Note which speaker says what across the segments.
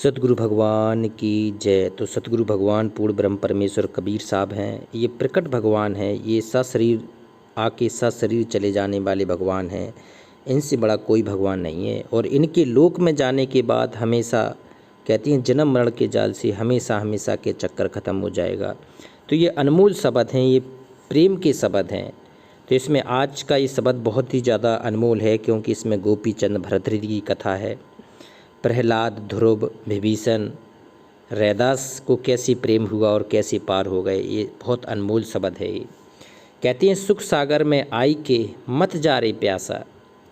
Speaker 1: सतगुरु भगवान की जय। तो सतगुरु भगवान पूर्ण ब्रह्म परमेश्वर कबीर साहब हैं। ये प्रकट भगवान हैं। ये सशरीर आके सशरीर चले जाने वाले भगवान हैं। इनसे बड़ा कोई भगवान नहीं है। और इनके लोक में जाने के बाद हमेशा कहती हैं जन्म मरण के जाल से हमेशा हमेशा के चक्कर ख़त्म हो जाएगा। तो ये अनमोल शब्द हैं, ये प्रेम के शब्द हैं। तो इसमें आज का ये शब्द बहुत ही ज़्यादा अनमोल है, क्योंकि इसमें गोपी चंद भरतरी की कथा है। प्रहलाद, ध्रुव, विभीषण, रैदास को कैसे प्रेम हुआ और कैसे पार हो गए, ये बहुत अनमोल शब्द है। ये कहते हैं सुख सागर में आई के मत जा रे प्यासा।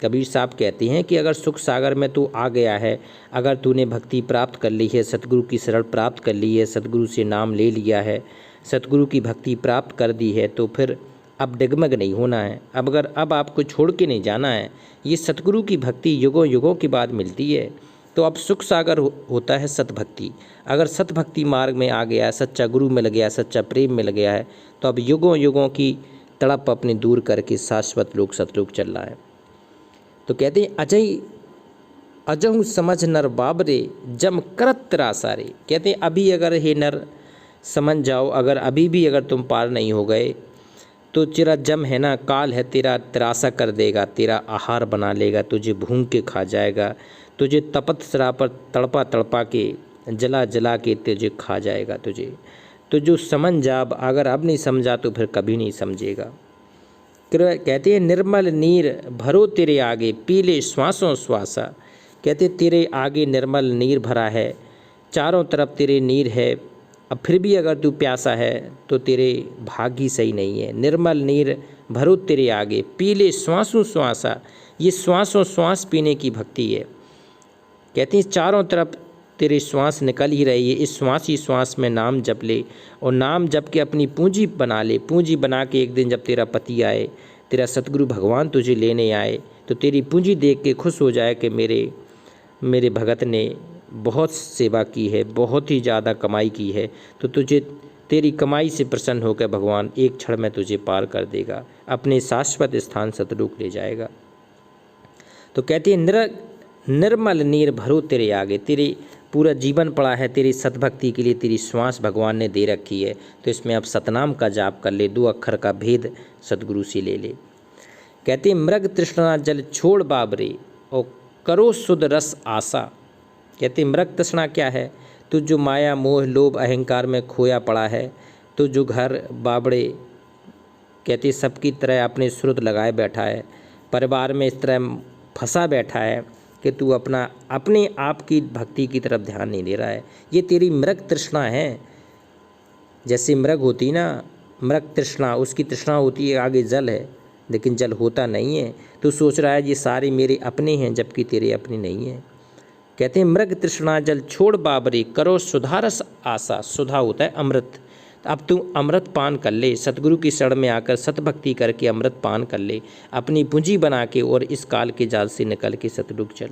Speaker 1: कबीर साहब कहते हैं कि अगर सुख सागर में तू आ गया है, अगर तूने भक्ति प्राप्त कर ली है, सतगुरु की शरण प्राप्त कर ली है, सतगुरु से नाम ले लिया है, सतगुरु की भक्ति प्राप्त कर दी है, तो फिर अब डगमग नहीं होना है। अब आपको छोड़ के नहीं जाना है। ये सतगुरु की भक्ति युगों युगों के बाद मिलती है। तो अब सुख सागर होता है सतभक्ति। अगर सतभक्ति मार्ग में आ गया है, सच्चा गुरु मिल गया, सच्चा प्रेम मिल गया है, तो अब युगों युगों की तड़प अपने दूर करके शाश्वत लोक सतलोक चल रहा है। तो कहते हैं अजहु समझ नर बाबरे जम करत त्रासारे। कहते हैं अभी अगर हे नर समझ जाओ, अगर अभी भी अगर तुम पार नहीं हो गए, तो तेरा जम है ना, काल है, तेरा त्रासा कर देगा, तेरा आहार बना लेगा, तुझे भून के खा जाएगा, तुझे तपत सरा पर तड़पा तड़पा के जला जला के तुझे खा जाएगा तुझे। तो जो समझ जा, अगर अब नहीं समझा तो फिर कभी नहीं समझेगा। कहते हैं निर्मल नीर भरो तेरे आगे पीले श्वासों श्वासा। कहते तेरे आगे निर्मल नीर भरा है, चारों तरफ तेरे नीर है, अब फिर भी अगर तू प्यासा है तो तेरे भाग्य ही सही नहीं है। निर्मल नीर भरो तेरे आगे पीले श्वासों श्वासा। ये श्वासों श्वास पीने की भक्ति है। कहते हैं चारों तरफ तेरे श्वास निकल ही रही है, इस श्वास ही श्वास में नाम जप ले, और नाम जप के अपनी पूंजी बना ले। पूंजी बना के एक दिन जब तेरा पति आए, तेरा सतगुरु भगवान तुझे लेने आए, तो तेरी पूंजी देख के खुश हो जाए कि मेरे भगत ने बहुत सेवा की है, बहुत ही ज़्यादा कमाई की है, तो तुझे तेरी कमाई से प्रसन्न होकर भगवान एक क्षण में तुझे पार कर देगा, अपने शाश्वत स्थान सतलोक ले जाएगा। तो कहती है निर्मल नीर भरो तेरे आगे। तेरे पूरा जीवन पड़ा है तेरी सतभक्ति के लिए, तेरी श्वास भगवान ने दे रखी है, तो इसमें अब सतनाम का जाप कर ले, 2 अक्षर का भेद सतगुरु से ले ले। कहते मृग तृष्णा जल छोड़ बाबरे और करो शुद्ध रस आशा। कहते मृग तृष्णा क्या है? तो जो माया मोह लोभ अहंकार में खोया पड़ा है, तो जो घर बाबड़े कहते सबकी तरह अपने सुरत लगाए बैठा है, परिवार में इस तरह फंसा बैठा है कि तू अपने आप की भक्ति की तरफ ध्यान नहीं दे रहा है। ये तेरी मृग तृष्णा है। जैसे मृग होती ना, मृग तृष्णा, उसकी तृष्णा होती है आगे जल है, लेकिन जल होता नहीं है। तू सोच रहा है ये सारे मेरे अपने हैं, जबकि तेरे अपने नहीं हैं। कहते हैं मृग तृष्णा जल छोड़ बाबरे करो सुधारस आशा। सुधा होता है अमृत। अब तू अमृत पान कर ले, सतगुरु की शरण में आकर सतभक्ति करके अमृत पान कर ले, अपनी पूंजी बना के, और इस काल के जाल से निकल के सतलोक चल।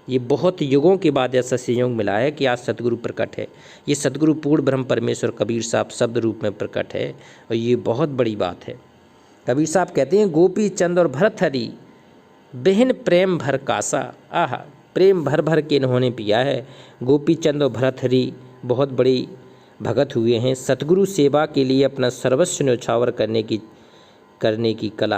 Speaker 1: ये बहुत युगों के बाद ऐसा संयोग मिला है कि आज सतगुरु प्रकट है। ये सतगुरु पूर्ण ब्रह्म परमेश्वर कबीर साहब शब्द रूप में प्रकट है, और ये बहुत बड़ी बात है। कबीर साहब कहते हैं गोपी चंद और भरतहरि बहन प्रेम भर कासा। आह, प्रेम भर भर के इन्होंने पिया है। गोपी चंद और भरतहरि बहुत बड़ी भगत हुए हैं। सतगुरु सेवा के लिए अपना सर्वस्व न्यौछावर करने की कला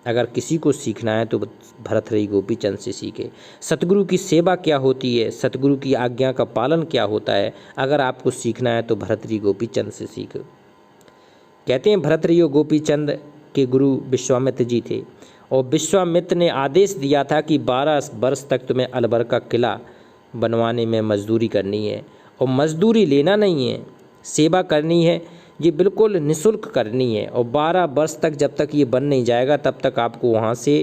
Speaker 1: अगर किसी को सीखना है तो भरतहरि गोपीचंद से सीखे। सतगुरु की सेवा क्या होती है, सतगुरु की आज्ञा का पालन क्या होता है, अगर आपको सीखना है तो भरतहरि गोपीचंद से सीखो। कहते हैं भरतहरि और गोपीचंद के गुरु विश्वामित्र जी थे, और विश्वामित्र ने आदेश दिया था कि 12 वर्ष तक तुम्हें अलवर का किला बनवाने में मजदूरी करनी है, और मजदूरी लेना नहीं है, सेवा करनी है, ये बिल्कुल निःशुल्क करनी है। और 12 वर्ष तक जब तक ये बन नहीं जाएगा तब तक आपको वहाँ से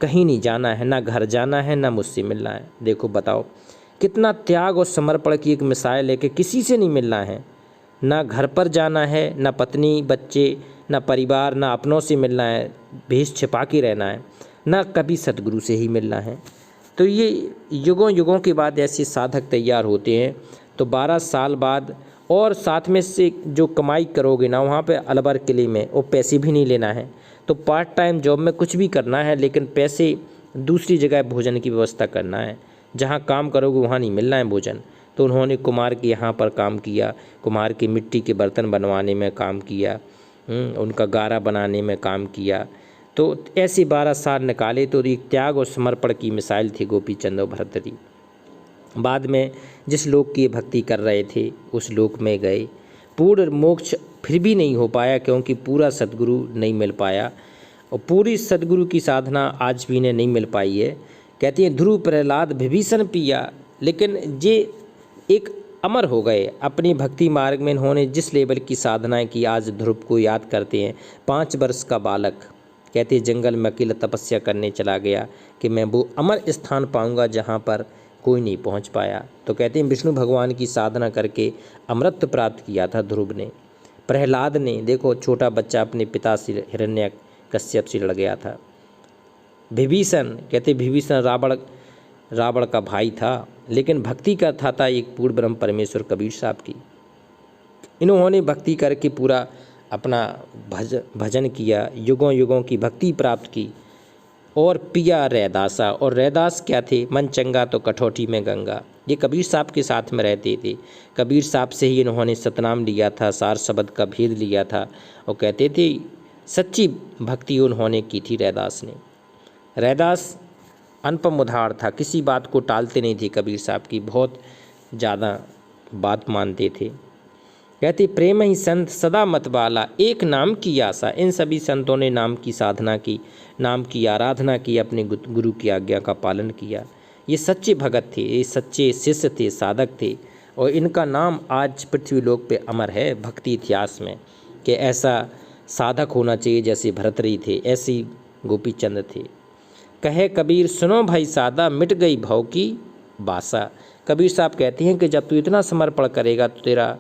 Speaker 1: कहीं नहीं जाना है, ना घर जाना है, ना मुझसे मिलना है। देखो बताओ कितना त्याग और समर्पण की एक मिसाल है कि किसी से नहीं मिलना है, ना घर पर जाना है, ना पत्नी बच्चे, ना परिवार, ना अपनों से मिलना है, भेष छिपा के रहना है, ना कभी सतगुरु से ही मिलना है। तो ये युगों युगों के बाद ऐसे साधक तैयार होते हैं। तो 12 साल बाद, और साथ में से जो कमाई करोगे ना वहाँ पे अलवर किले में, और पैसे भी नहीं लेना है, तो पार्ट टाइम जॉब में कुछ भी करना है, लेकिन पैसे दूसरी जगह भोजन की व्यवस्था करना है। जहाँ काम करोगे वहाँ नहीं मिलना है भोजन। तो उन्होंने कुम्हार के यहाँ पर काम किया, कुम्हार के मिट्टी के बर्तन बनवाने में काम किया, उनका गारा बनाने में काम किया। तो ऐसे 12 साल निकाले। तो एक त्याग और समर्पण की मिसाल थी गोपी चंद और भर्तृहरि। बाद में जिस लोक की भक्ति कर रहे थे उस लोक में गए। पूर्ण मोक्ष फिर भी नहीं हो पाया, क्योंकि पूरा सद्गुरु नहीं मिल पाया, और पूरी सद्गुरु की साधना आज भी इन्हें नहीं मिल पाई है। कहती हैं ध्रुव प्रहलाद विभीषण पिया, लेकिन ये एक अमर हो गए अपनी भक्ति मार्ग में। इन्होंने जिस लेवल की साधनाएं की, आज ध्रुव को याद करते हैं। 5 वर्ष का बालक, कहते जंगल में अकेला तपस्या करने चला गया कि मैं वो अमर स्थान पाऊंगा जहाँ पर कोई नहीं पहुँच पाया। तो कहते हैं विष्णु भगवान की साधना करके अमृत प्राप्त किया था ध्रुव ने। प्रहलाद ने, देखो छोटा बच्चा अपने पिता से हिरण्यकश्यप से लड़ गया था। विभीषण, कहते विभीषण रावण का भाई था, लेकिन भक्ति का था एक पूर्ण ब्रह्म परमेश्वर कबीर साहब की। इन्होंने भक्ति करके पूरा अपना भजन किया, युगों युगों की भक्ति प्राप्त की। और पिया रैदासा, और रैदास क्या थे? मन चंगा तो कठौती में गंगा। ये कबीर साहब के साथ में रहते थे। कबीर साहब से ही इन्होंने सतनाम लिया था, सार शब्द का भेद लिया था, और कहते थे सच्ची भक्ति उन्होंने की थी रैदास ने। रैदास अनुपम उदाहरण था, किसी बात को टालते नहीं थे कबीर साहब की, बहुत ज़्यादा बात मानते थे। कहते प्रेम ही संत सदा मतवाला, एक नाम की आशा। इन सभी संतों ने नाम की साधना की, नाम की आराधना की, अपने गुरु की आज्ञा का पालन किया। ये सच्चे भगत थे, ये सच्चे शिष्य थे, साधक थे, और इनका नाम आज पृथ्वी लोक पे अमर है भक्ति इतिहास में, कि ऐसा साधक होना चाहिए जैसे भर्तृहरि थे, ऐसे ही गोपी चंद थे। कहे कबीर सुनो भाई सादा, मिट गई भव की बासा। कबीर साहब कहते हैं कि जब तू इतना समर्पण करेगा तो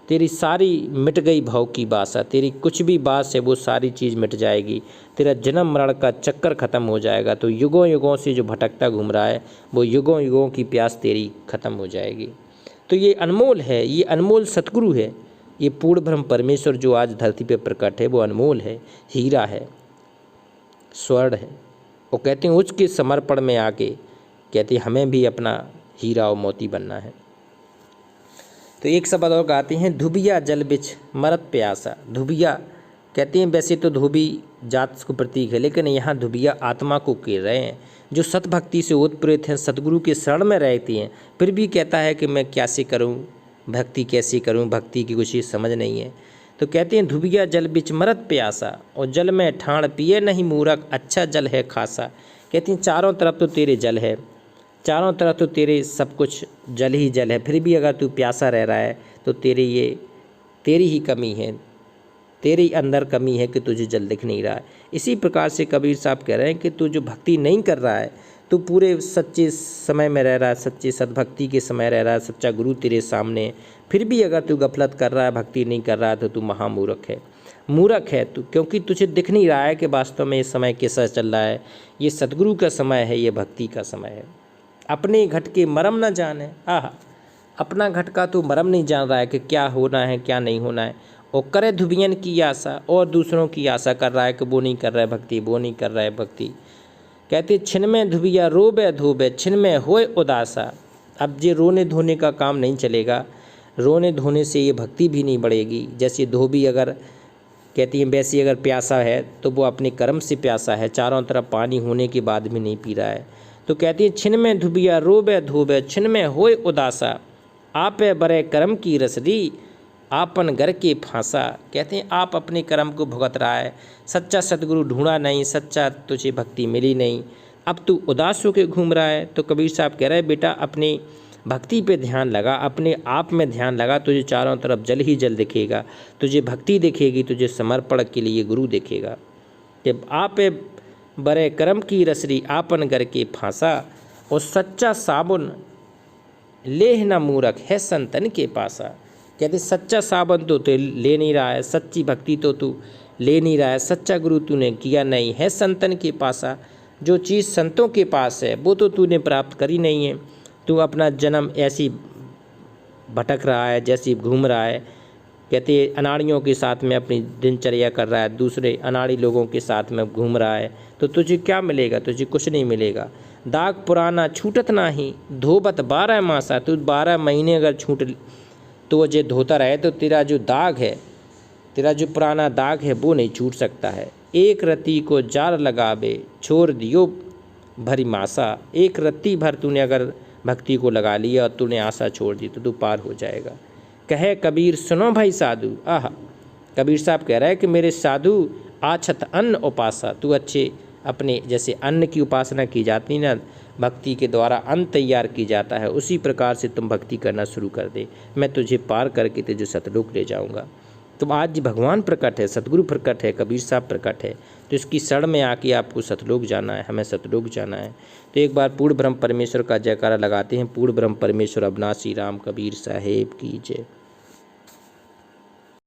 Speaker 1: तेरी सारी मिट गई भव की बासा, तेरी कुछ भी बास है वो सारी चीज़ मिट जाएगी, तेरा जन्म मरण का चक्कर ख़त्म हो जाएगा। तो युगों युगों से जो भटकता घूम रहा है वो युगों युगों की प्यास तेरी ख़त्म हो जाएगी। तो ये अनमोल है, ये अनमोल सतगुरु है, ये पूर्ण ब्रह्म परमेश्वर जो आज धरती पे प्रकट है वो अनमोल है, हीरा है, स्वर्ण है। वो कहते हैं उसके समर्पण में आके कहते हैं हमें भी अपना हीरा और मोती बनना है। तो एक शब्द और गाते हैं धुबिया जल बिच मरत प्यासा। धुबिया कहते हैं वैसे तो धोबी जात को प्रतीक है, लेकिन यहाँ धुबिया आत्मा को कह रहे हैं जो सतभक्ति से ओतप्रोत हैं, सतगुरु के शरण में रहती हैं, फिर भी कहता है कि मैं कैसे करूँ भक्ति, कैसे करूँ भक्ति की कुछ समझ नहीं है। तो कहते हैं धुबिया जल बिच मरत प्यासा, और जल में ठाण पिए नहीं मूरख, अच्छा जल है खासा। कहती हैं चारों तरफ तो तेरे जल है, चारों तरफ तो तेरे सब कुछ जल ही जल है, फिर भी अगर तू प्यासा रह रहा है तो तेरी ही कमी है, तेरे अंदर कमी है कि तुझे जल दिख नहीं रहा है। इसी प्रकार से कबीर साहब कह रहे हैं कि तू जो भक्ति नहीं कर रहा है, तू पूरे सच्चे समय में रह रहा है, सच्चे सद्भक्ति के समय रह रहा है, सच्चा गुरु तेरे सामने है, फिर भी अगर तू गफलत कर रहा है, भक्ति नहीं कर रहा है, तो तू महामूर्ख है। मूर्ख है तू, क्योंकि तुझे दिख नहीं रहा है कि वास्तव में ये समय कैसा चल रहा है, ये सतगुरु का समय है, ये भक्ति का समय है। अपने घट के मरम न जाने, अपना घट का तो मरम नहीं जान रहा है कि क्या होना है क्या नहीं होना है, और करे धुबियन की आशा, और दूसरों की आशा कर रहा है कि वो नहीं कर रहा है भक्ति, वो नहीं कर रहा है भक्ति। कहते छिन में धुबिया रोबे धोबे, छिन में होए उदासा। अब ये रोने धोने का काम नहीं चलेगा, रोने धोने से ये भक्ति भी नहीं बढ़ेगी। जैसे धोबी अगर कहती हैं वैसे अगर प्यासा है तो वो अपने कर्म से प्यासा है, चारों तरफ पानी होने के बाद भी नहीं पी रहा है। तो कहती है छिन में धुबिया रोबे धोबे, छिन में होए उदासा, आपे बरे कर्म की रसदी, आपन घर के फांसा। कहते हैं आप अपने कर्म को भुगत रहा है, सच्चा सतगुरु ढूंढा नहीं, सच्चा तुझे भक्ति मिली नहीं, अब तू उदास होकर घूम रहा है। तो कबीर साहब कह रहे हैं बेटा अपनी भक्ति पे ध्यान लगा, अपने आप में ध्यान लगा, तुझे चारों तरफ जल ही जल दिखेगा, तुझे भक्ति दिखेगी, तुझे समर्पण के लिए गुरु दिखेगा। जब आप बड़े कर्म की रसरी, आपन घर के फांसा, और सच्चा साबुन लेह न मूरख, है संतन के पासा। कहते सच्चा साबुन तो ले नहीं रहा है, सच्ची भक्ति तो तू ले नहीं रहा है, सच्चा गुरु तूने किया नहीं है संतन के पासा। जो चीज़ संतों के पास है वो तो तूने प्राप्त करी नहीं है, तू अपना जन्म ऐसी भटक रहा है जैसी घूम रहा है। कहते अनाड़ियों के साथ में अपनी दिनचर्या कर रहा है, दूसरे अनाड़ी लोगों के साथ में घूम रहा है, तो तुझे क्या मिलेगा? तुझे कुछ नहीं मिलेगा। दाग पुराना छूटत नाही, धोबत 12 मासा। तू 12 महीने अगर छूट तो जे धोता रहे तो तेरा जो दाग है, तेरा जो पुराना दाग है वो नहीं छूट सकता है। एक रत्ती को जार लगावे, छोड़ दियो भरी मासा। एक रत्ती भर तूने अगर भक्ति को लगा लिया और तूने आशा छोड़ दी तो तू पार हो जाएगा। कहे कबीर सुनो भाई साधु, आह कबीर साहब कह रहा है कि मेरे साधु आछत अन्न उपासा। तू अच्छे अपने जैसे अन्न की उपासना की जाती ना, भक्ति के द्वारा अन्न तैयार की जाता है, उसी प्रकार से तुम भक्ति करना शुरू कर दे। मैं तुझे पार करके तुझे सतलोक ले जाऊंगा। तो आज भगवान प्रकट है, सतगुरु प्रकट है, कबीर साहब प्रकट है, तो इसकी शरण में आके आपको सतलोक जाना है, हमें सतलोक जाना है। तो एक बार पूर्ण ब्रह्म परमेश्वर का जयकारा लगाते हैं। पूर्ण ब्रह्म परमेश्वर अविनाशी राम कबीर साहेब की जय।